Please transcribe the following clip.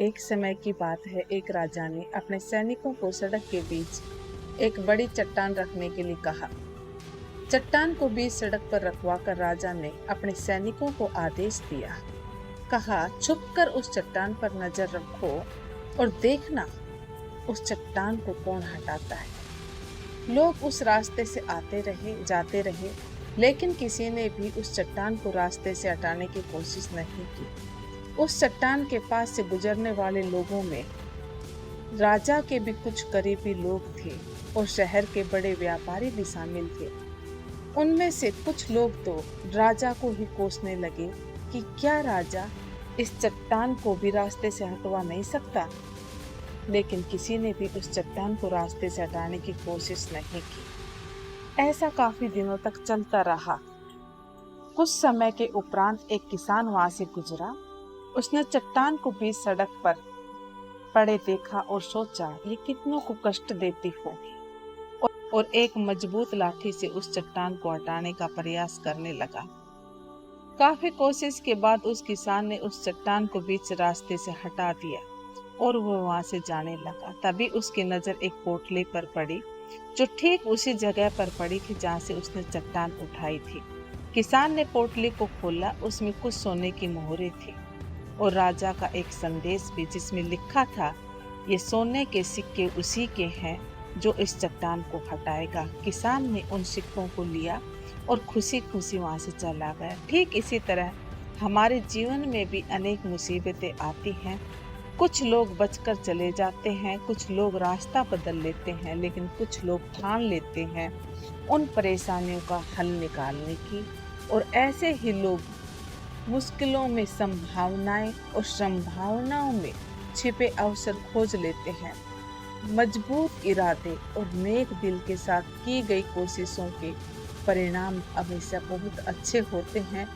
एक समय की बात है, एक राजा ने अपने सैनिकों को सड़क के बीच एक बड़ी चट्टान रखने के लिए कहा। चट्टान को बीच सड़क पर रखवाकर राजा ने अपने सैनिकों को आदेश दिया। कहा, छुपकर उस चट्टान पर नजर रखो और देखना उस चट्टान को कौन हटाता है। लोग उस रास्ते से आते रहे, जाते रहे, लेकिन किसी ने भी उस चट्टान को रास्ते से हटाने की कोशिश नहीं की। उस चट्टान के पास से गुजरने वाले लोगों में राजा के भी कुछ करीबी लोग थे और शहर के बड़े व्यापारी भी शामिल थे। उनमें से कुछ लोग तो राजा को ही कोसने लगे कि क्या राजा इस चट्टान को भी रास्ते से हटवा नहीं सकता। लेकिन किसी ने भी उस चट्टान को रास्ते से हटाने की कोशिश नहीं की। ऐसा काफी दिनों तक चलता रहा। कुछ समय के उपरांत एक किसान वहां से गुजरा। उसने चट्टान को बीच सड़क पर पड़े देखा और सोचा, ये कितनों को कष्ट देती होगी, और एक मजबूत लाठी से उस चट्टान को हटाने का प्रयास करने लगा। काफी कोशिश के बाद उस किसान ने उस चट्टान को बीच रास्ते से हटा दिया और वो वहां से जाने लगा। तभी उसकी नजर एक पोटली पर पड़ी, जो ठीक उसी जगह पर पड़ी थी जहाँ से उसने चट्टान उठाई थी। किसान ने पोटली को खोला। उसमें कुछ सोने की मोहरें थी और राजा का एक संदेश भी, जिसमें लिखा था, ये सोने के सिक्के उसी के हैं जो इस चट्टान को हटाएगा। किसान ने उन सिक्कों को लिया और खुशी खुशी वहां से चला गया। ठीक इसी तरह हमारे जीवन में भी अनेक मुसीबतें आती हैं। कुछ लोग बचकर चले जाते हैं, कुछ लोग रास्ता बदल लेते हैं, लेकिन कुछ लोग ठान लेते हैं उन परेशानियों का हल निकालने की। और ऐसे ही लोग मुश्किलों में संभावनाएं और संभावनाओं में छिपे अवसर खोज लेते हैं। मजबूत इरादे और नेक दिल के साथ की गई कोशिशों के परिणाम हमेशा बहुत अच्छे होते हैं